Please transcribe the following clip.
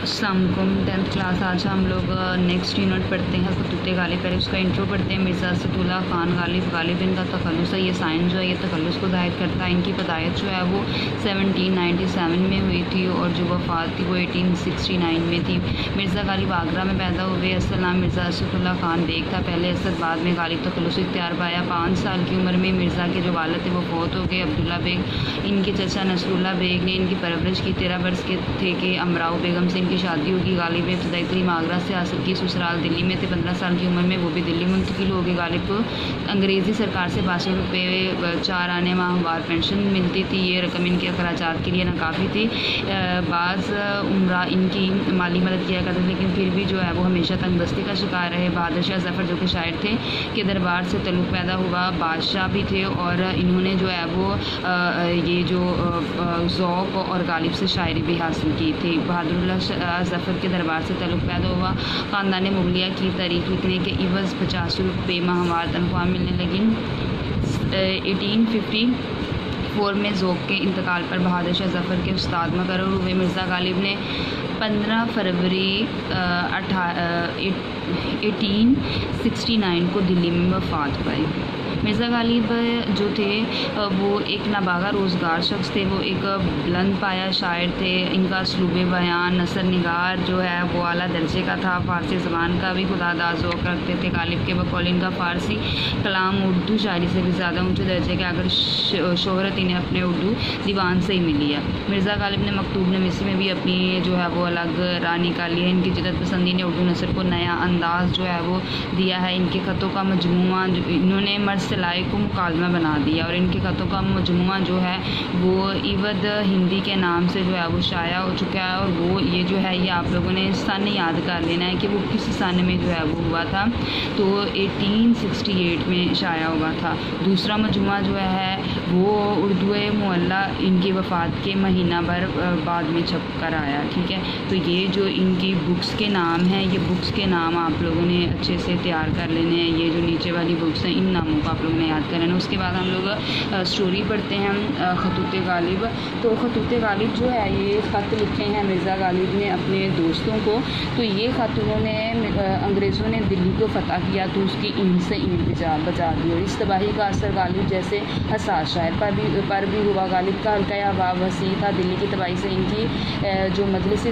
अस्सलाम वालेकुम। 10th class आज हम लोग नेक्स्ट यूनिट पढ़ते हैं खतूत गालिब। पहले उसका इंट्रो पढ़ते हैं। मिर्ज़ा असदुल्ला ख़ान गालिब। गालिब इनका तखल्लुस है। ये साइन जो है ये तखल्लुस को ज़ाहिर करता है। इनकी पैदाइश जो है वो 1797 में हुई थी और जो वफ़ात थी वो 1869 में थी। मिर्ज़ा गालिब आगरा में पैदा हुए। असल नाम मिर्ज़ा असदुल्ला ख़ान बेग था पहले, असद बाद में गालिब तखल्लुस इख्तियार पाया। 5 साल की उम्र में मिर्ज़ा के जो वालिद थे वो फौत हो गए, अब्दुल्ला बेग। इनके चचा नसरुल्ला बेग ने इनकी परवरिश की। 13 वर्ष के थे कि अमराव बेगम से इनकी शादी होगी। गालिब ने इब्तदाई तालीम आगरा से हासिल की। ससुराल दिल्ली में थे। 15 साल की उम्र में वो भी दिल्ली मुंतकिल हो गए। गालिब को अंग्रेज़ी सरकार से 62 रुपये 4 आने माहवार पेंशन मिलती थी। ये रकम इनके अखराजात के लिए नाकाफ़ी थी। बाज़ उम्रा इनकी माली मदद किया करते थे, लेकिन फिर भी जो है वो हमेशा तंगदस्ती का शिकार रहे। बहादुर शाह ज़फ़र जो कि शायर थे के दरबार से तल्लुक़ पैदा हुआ। बादशाह भी थे और इन्होंने जो है वो ये जो ज़ौक़ और गालिब से शायरी भी हासिल की थी। बहादुर शाह ज़फ़र के दरबार से तल्लुक़ पैदा हुआ। ख़ानदान मुग़लिया की तारीख़ लिखने के इवज़ 85 रुपये माहवार तनख्वाह मिलने लगी। 1854 में ज़ौक़ के इंतकाल पर बहादुर शाह ज़फ़र के उस्ताद मुकर्रर हुए। मिर्ज़ा गालिब ने 15 फरवरी 1869 को दिल्ली में वफ़ात पाई। मिर्ज़ा गालिब जो थे वो एक नाबागा रोज़गार शख्स थे। वो एक बुलंद पाया शायर थे। इनका उसलूब बयान नसर निगार जो है वो आला दर्जे का था। फ़ारसी ज़बान का भी खुदादार ज़ौक़ रखते थे। गालिब के बकौल इनका फ़ारसी कलाम उर्दू शायरी से भी ज़्यादा ऊँचे दर्जे के अगर शोहरत इन्हें अपने उर्दू दीवान से ही मिली है। मिर्ज़ा गालिब ने मकतूब नवीसी में भी अपनी जो है वो अलग राह निकाली है। इनकी जिद्दत पसंदी ने उर्दू नसर को नया अंदाज़ जो है वो दिया है। इनके ख़तों का मजमूआ इन्होंने मर्ज़ सिलाई को मुकालमा बना दिया और इनके ख़तों का मजमूआ जो है वो इवद हिंदी के नाम से जो है वो शाया हो चुका है। और वो ये जो है ये आप लोगों ने सन याद कर लेना है कि वो किस सन में जो है वो हुआ था। तो 1868 में शाया हुआ था। दूसरा मजमूआ जो है वो उर्दू मुअल्ला इनकी वफ़ात के महीना भर बाद में छप कर आया। ठीक है, तो ये जो इनकी बुक्स के नाम हैं, ये बुक्स के नाम आप लोगों ने अच्छे से तैयार कर लेने हैं। ये जो नीचे वाली बुक्स हैं इन नामों को आप लोगों ने याद कर लेना। उसके बाद हम लोग स्टोरी पढ़ते हैं खतूत गालिब। तो खतूत गालिब जो है ये ख़त लिखे हैं मिर्ज़ा गालिब ने अपने दोस्तों को। तो ये ख़त उन्होंने अंग्रेज़ों ने दिल्ली को फ़तह किया तो उसकी ईंट से ईंट बजा दी। और इस तबाही का असर गालिब जैसे हसास शायर पर भी हुआ। गालिब का हल्का हवा वसी था। दिल्ली की तबाही से इनकी जो मजलिस